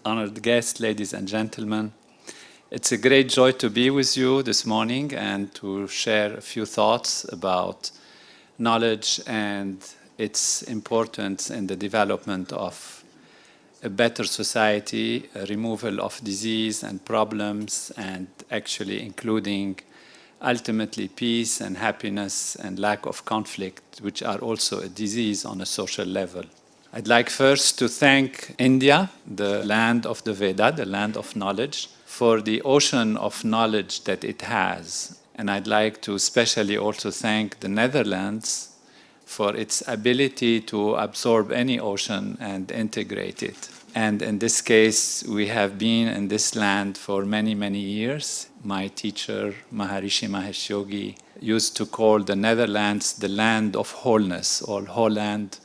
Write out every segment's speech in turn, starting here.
honored guests, ladies and gentlemen. It's a great joy to be with you this morning and to share a few thoughts about knowledge and its importance in the development of a better society, a removal of disease and problems, and actually including ultimately peace and happiness and lack of conflict, which are also a disease on a social level. I'd like first to thank India, the land of the Veda, the land of knowledge, for the ocean of knowledge that it has. And I'd like to especially also thank the Netherlands for its ability to absorb any ocean and integrate it. And in this case, we have been in this land for many, many years. My teacher, Maharishi Mahesh Yogi, used to call the Netherlands the land of wholeness, or Holland,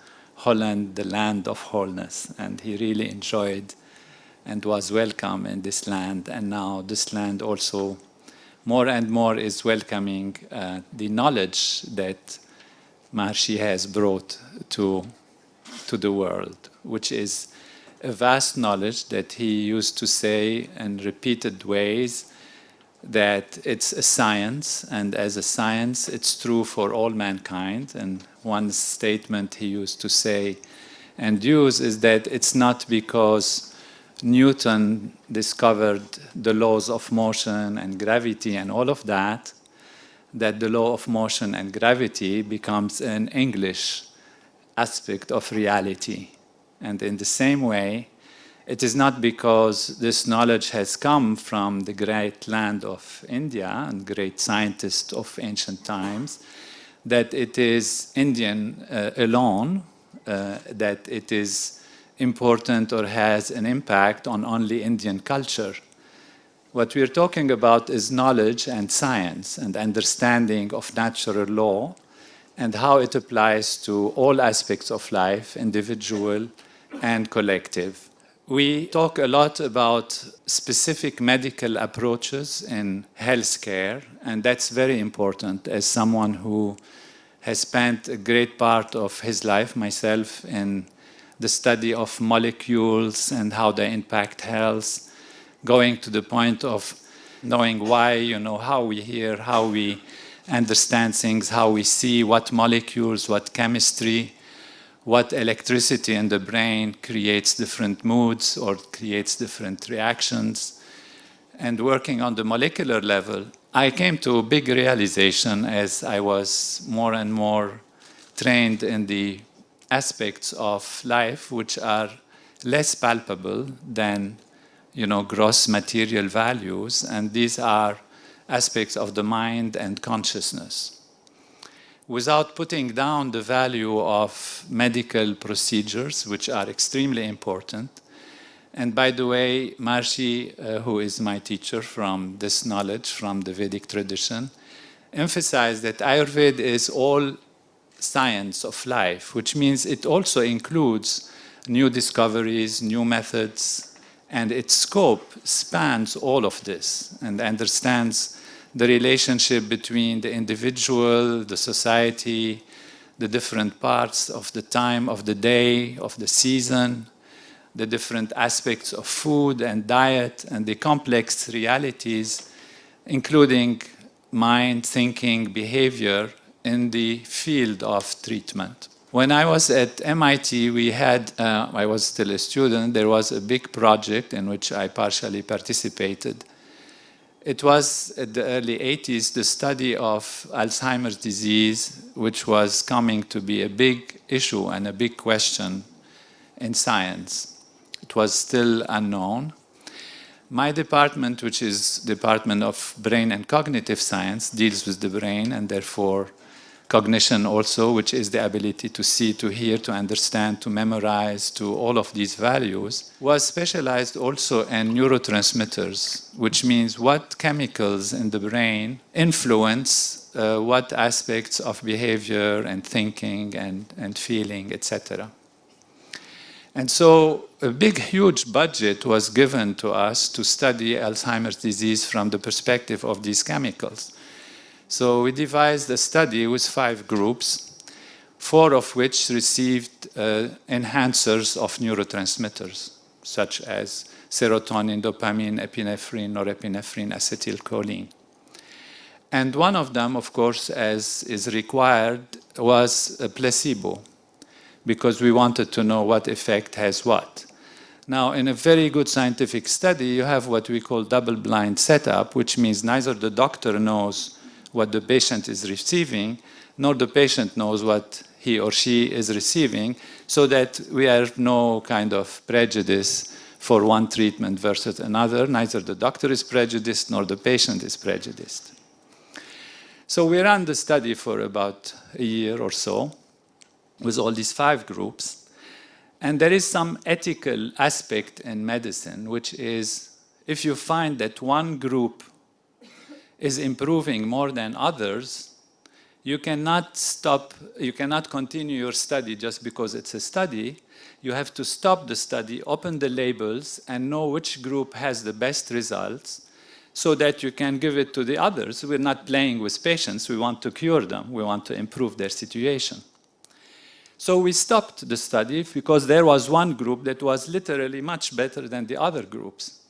the land of wholeness. And he really enjoyed and was welcome in this land. And now this land also more and more is welcoming the knowledge that Maharishi has brought to the world, which is a vast knowledge that he used to say in repeated ways that it's a science, and as a science it's true for all mankind. And one statement he used to say and use is that it's not because Newton discovered the laws of motion and gravity and all of that, that the law of motion and gravity becomes an English aspect of reality. And in the same way, it is not because this knowledge has come from the great land of India and great scientists of ancient times that it is Indian alone, that it is important or has an impact on only Indian culture. What we're talking about is knowledge and science and understanding of natural law and how it applies to all aspects of life, individual and collective. We talk a lot about specific medical approaches in healthcare, and that's very important as someone who has spent a great part of his life, myself, in the study of molecules and how they impact health, going to the point of knowing why, how we hear, how we understand things, how we see, what molecules, what chemistry, what electricity in the brain creates different moods or creates different reactions. And working on the molecular level, I came to a big realization as I was more and more trained in the aspects of life which are less palpable than gross material values, and these are aspects of the mind and consciousness. Without putting down the value of medical procedures, which are extremely important, and by the way, Maharishi, who is my teacher from this knowledge, from the Vedic tradition, emphasized that Ayurveda is all science of life, which means it also includes new discoveries, new methods, and its scope spans all of this and understands the relationship between the individual, the society, the different parts of the time of the day, of the season, the different aspects of food and diet, and the complex realities, including mind, thinking, behavior in the field of treatment. When I was at MIT, we had, I was still a student, there was a big project in which I partially participated. It was, at the early 80s, the study of Alzheimer's disease, which was coming to be a big issue and a big question in science. It was still unknown. My department, which is Department of Brain and Cognitive Science, deals with the brain and therefore cognition also, which is the ability to see, to hear, to understand, to memorize, to all of these values, was specialized also in neurotransmitters, which means what chemicals in the brain influence what aspects of behavior and thinking and feeling, etc. And so a big, huge budget was given to us to study Alzheimer's disease from the perspective of these chemicals. So we devised a study with 5 groups, 4 of which received enhancers of neurotransmitters. such as serotonin, dopamine, epinephrine, norepinephrine, acetylcholine. And one of them, of course, as is required, was a placebo, because we wanted to know what effect has what. Now, in a very good scientific study, you have what we call double-blind setup, which means neither the doctor knows what the patient is receiving, nor the patient knows what he or she is receiving, so that we have no kind of prejudice for one treatment versus another. Neither the doctor is prejudiced, nor the patient is prejudiced. So we ran the study for about a year or so with all these 5 groups. And there is some ethical aspect in medicine, which is if you find that one group is improving more than others, you cannot continue your study just because it's a study. You have to stop the study, open the labels, and know which group has the best results so that you can give it to the others. We're not playing with patients. We want to cure them. We want to improve their situation. So we stopped the study because there was one group that was literally much better than the other groups.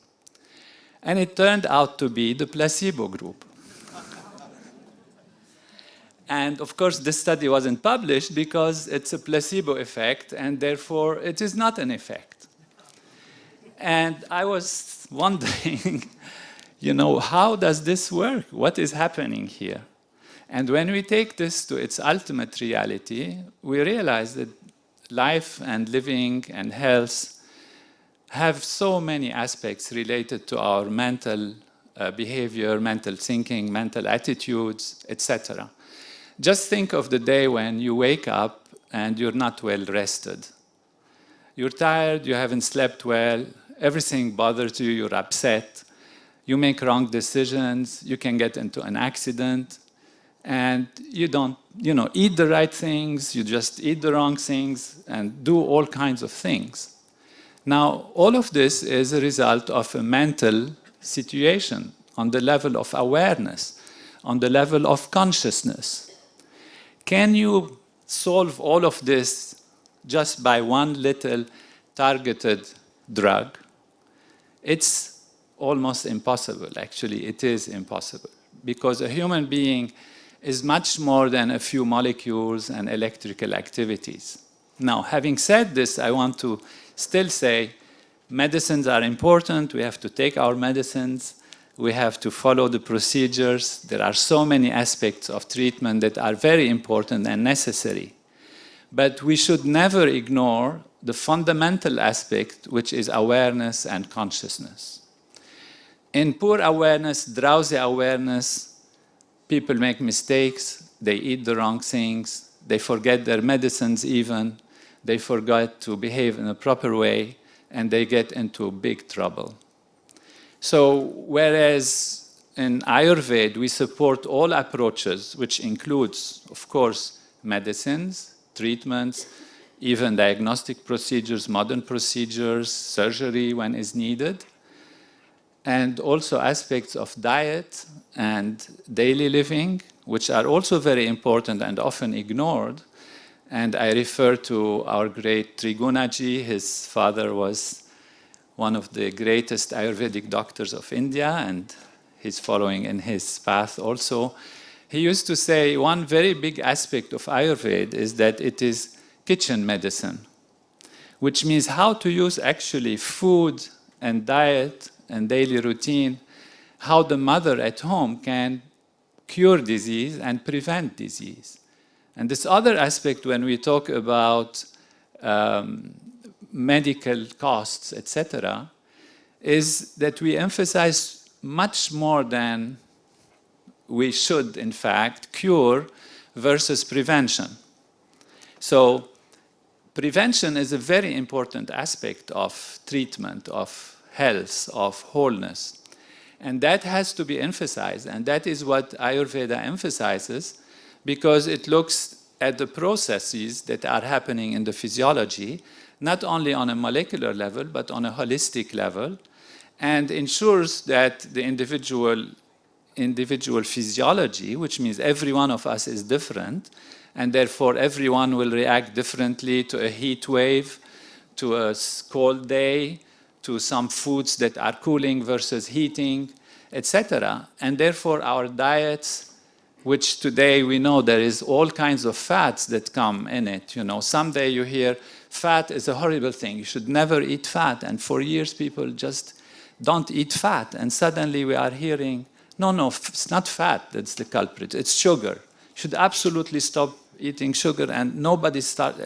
And it turned out to be the placebo group. And of course, this study wasn't published because it's a placebo effect, and therefore it is not an effect. And I was wondering, how does this work? What is happening here? And when we take this to its ultimate reality, we realize that life and living and health have so many aspects related to our mental behavior, mental thinking, mental attitudes, etc. Just think of the day when you wake up and you're not well rested. You're tired, you haven't slept well, everything bothers you, you're upset, you make wrong decisions, you can get into an accident, and you don't, eat the right things, you just eat the wrong things, and do all kinds of things. Now, all of this is a result of a mental situation on the level of awareness, on the level of consciousness. Can you solve all of this just by one little targeted drug? It's almost impossible, actually. It is impossible, because a human being is much more than a few molecules and electrical activities. Now, having said this, I want to still say medicines are important. We have to take our medicines. We have to follow the procedures. There are so many aspects of treatment that are very important and necessary. But we should never ignore the fundamental aspect, which is awareness and consciousness. In poor awareness, drowsy awareness, people make mistakes, they eat the wrong things, they forget their medicines even, they forget to behave in a proper way, and they get into big trouble. So, whereas in Ayurveda we support all approaches, which includes, of course, medicines, treatments, even diagnostic procedures, modern procedures, surgery when is needed, and also aspects of diet and daily living, which are also very important and often ignored. And I refer to our great Trigunaji. His father was one of the greatest Ayurvedic doctors of India, and he's following in his path also. He used to say one very big aspect of Ayurveda is that it is kitchen medicine, which means how to use actually food and diet and daily routine, how the mother at home can cure disease and prevent disease. And this other aspect, when we talk about medical costs, etc., is that we emphasize much more than we should, in fact, cure versus prevention. So prevention is a very important aspect of treatment, of health, of wholeness. And that has to be emphasized, and that is what Ayurveda emphasizes, because it looks at the processes that are happening in the physiology, not only on a molecular level, but on a holistic level, and ensures that the individual physiology, which means every one of us is different, and therefore everyone will react differently to a heat wave, to a cold day, to some foods that are cooling versus heating, etc. And therefore our diets, which today we know there is all kinds of fats that come in it. Someday you hear fat is a horrible thing. You should never eat fat. And for years people just don't eat fat. And suddenly we are hearing, no, it's not fat that's the culprit. It's sugar. You should absolutely stop eating sugar, and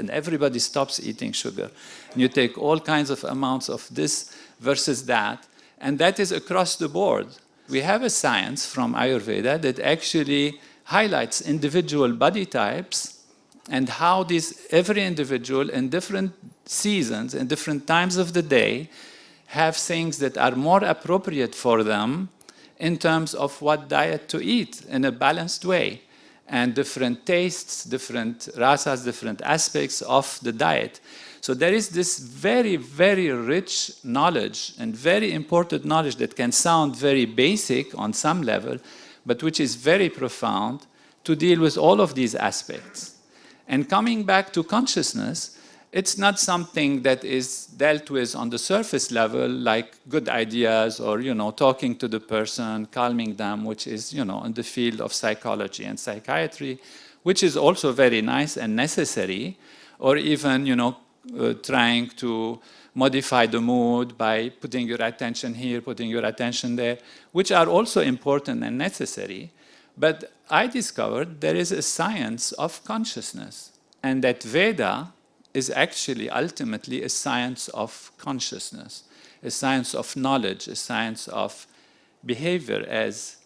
everybody stops eating sugar. And you take all kinds of amounts of this versus that, and that is across the board. We have a science from Ayurveda that actually highlights individual body types and how every individual in different seasons and different times of the day have things that are more appropriate for them in terms of what diet to eat in a balanced way, and different tastes, different rasas, different aspects of the diet. So there is this very, very rich knowledge and very important knowledge that can sound very basic on some level, but which is very profound to deal with all of these aspects. And coming back to consciousness, it's not something that is dealt with on the surface level, like good ideas or, talking to the person, calming them, which is, in the field of psychology and psychiatry, which is also very nice and necessary, or even, trying to modify the mood by putting your attention here, putting your attention there, which are also important and necessary. But I discovered there is a science of consciousness, and that Veda is actually ultimately a science of consciousness, a science of knowledge, a science of behavior. As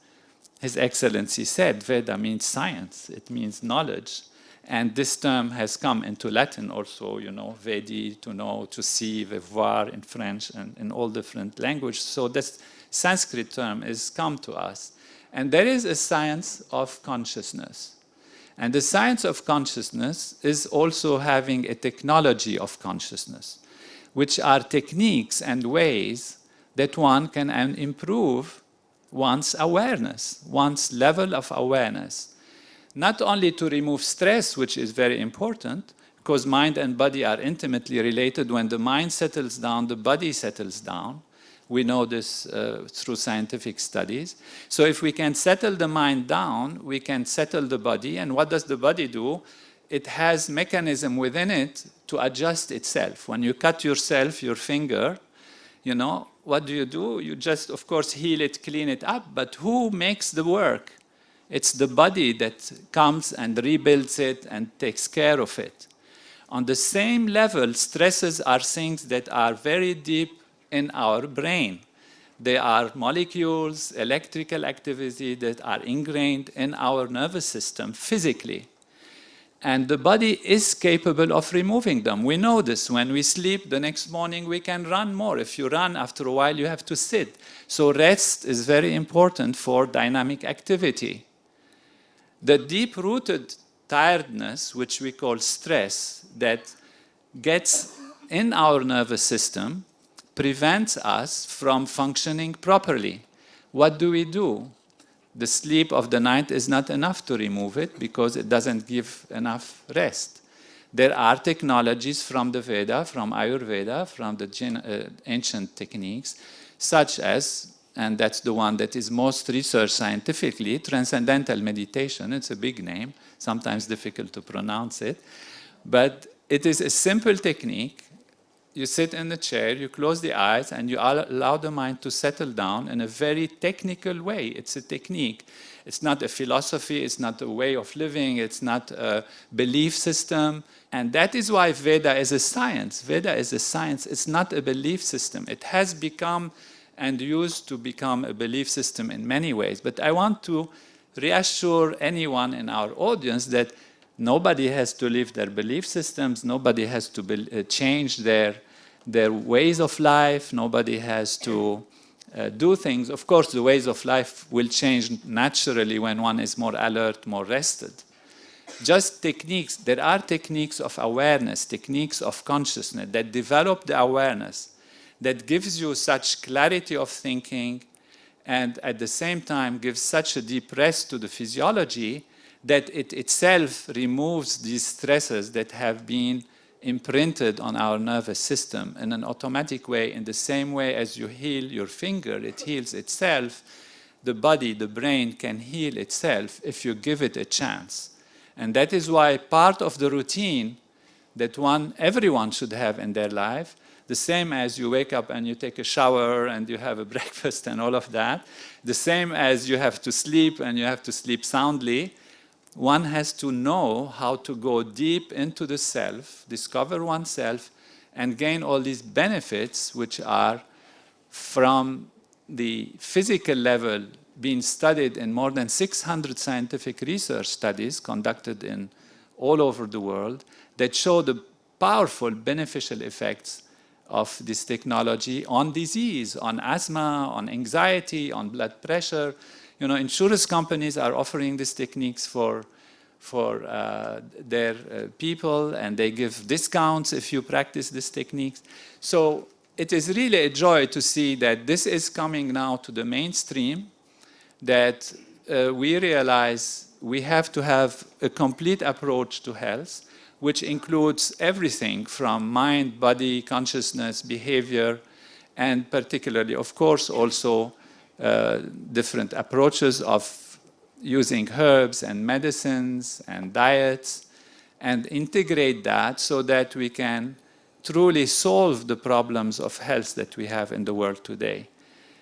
His Excellency said, Veda means science, it means knowledge. And this term has come into Latin also, Vedi, to know, to see, voir in French, and in all different languages. So this Sanskrit term has come to us. And there is a science of consciousness. And the science of consciousness is also having a technology of consciousness, which are techniques and ways that one can improve one's awareness, one's level of awareness. Not only to remove stress, which is very important, because mind and body are intimately related. When the mind settles down, the body settles down. We know this through scientific studies. So if we can settle the mind down, we can settle the body. And what does the body do? It has mechanism within it to adjust itself. When you cut yourself, your finger, what do? You just, of course, heal it, clean it up. But who makes the work? It's the body that comes and rebuilds it and takes care of it. On the same level, stresses are things that are very deep in our brain. They are molecules, electrical activity that are ingrained in our nervous system physically. And the body is capable of removing them. We know this. When we sleep, the next morning we can run more. If you run, after a while you have to sit. So rest is very important for dynamic activity. The deep-rooted tiredness, which we call stress, that gets in our nervous system, prevents us from functioning properly. What do? The sleep of the night is not enough to remove it because it doesn't give enough rest. There are technologies from the Veda, from Ayurveda, from the ancient techniques, such as, and that's the one that is most researched scientifically, Transcendental Meditation. It's a big name, sometimes difficult to pronounce it, but it is a simple technique. You sit in the chair, you close the eyes, and you allow the mind to settle down in a very technical way. It's a technique. It's not a philosophy, it's not a way of living, it's not a belief system. And that is why Veda is a science. Veda is a science, it's not a belief system. It has become and used to become a belief system in many ways. But I want to reassure anyone in our audience that nobody has to leave their belief systems, nobody has to change their ways of life, nobody has to do things. Of course, the ways of life will change naturally when one is more alert, more rested. Just techniques, there are techniques of awareness, techniques of consciousness that develop the awareness, that gives you such clarity of thinking and at the same time gives such a deep rest to the physiology that it itself removes these stresses that have been imprinted on our nervous system in an automatic way. In the same way as you heal your finger, it heals itself. The body, the brain can heal itself if you give it a chance. And that is why part of the routine that everyone should have in their life, the same as you wake up and you take a shower and you have a breakfast and all of that, the same as you have to sleep and you have to sleep soundly, one has to know how to go deep into the self, discover oneself, and gain all these benefits which are from the physical level being studied in more than 600 scientific research studies conducted in all over the world that show the powerful beneficial effects of this technology on disease, on asthma, on anxiety, on blood pressure. You know, insurance companies are offering these techniques for their people, and they give discounts if you practice these techniques. So it is really a joy to see that this is coming now to the mainstream, that we realize we have to have a complete approach to health, which includes everything from mind, body, consciousness, behavior, and particularly, of course, also different approaches of using herbs and medicines and diets, and integrate that so that we can truly solve the problems of health that we have in the world today.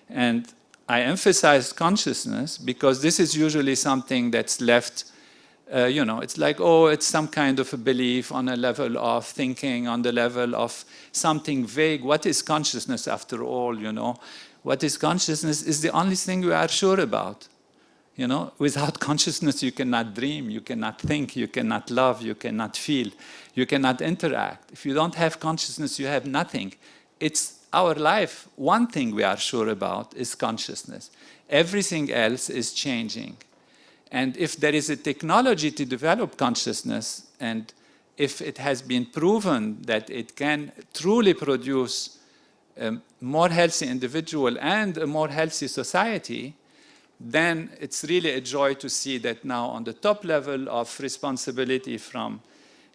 And I emphasize consciousness because this is usually something that's left, you know, it's like, oh, it's some kind of a belief on a level of thinking, on the level of something vague. What is consciousness after all, you know? What is consciousness is the only thing we are sure about. You know, without consciousness, you cannot dream, you cannot think, you cannot love, you cannot feel, you cannot interact. If you don't have consciousness, you have nothing. It's our life. One thing we are sure about is consciousness. Everything else is changing. And if there is a technology to develop consciousness, and if it has been proven that it can truly produce a more healthy individual and a more healthy society, then it's really a joy to see that now on the top level of responsibility from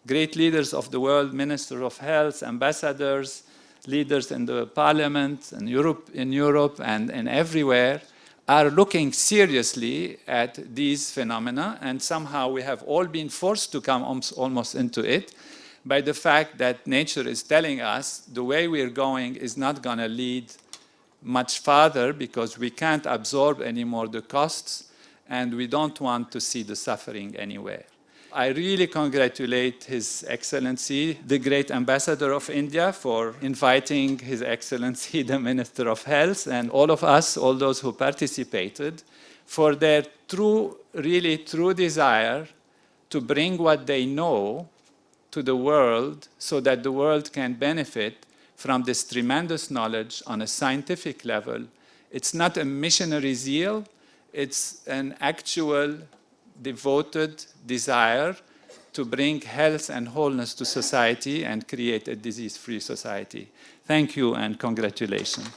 great leaders of the world, Minister of Health, ambassadors, leaders in the parliament, in Europe and everywhere, are looking seriously at these phenomena, and somehow we have all been forced to come almost into it by the fact that nature is telling us the way we're going is not going to lead much farther because we can't absorb anymore the costs, and we don't want to see the suffering anywhere. I really congratulate His Excellency, the great Ambassador of India, for inviting His Excellency, the Minister of Health, and all of us, all those who participated, for their really true desire to bring what they know to the world so that the world can benefit from this tremendous knowledge on a scientific level. It's not a missionary zeal, it's an actual devoted desire to bring health and wholeness to society and create a disease-free society. Thank you and congratulations.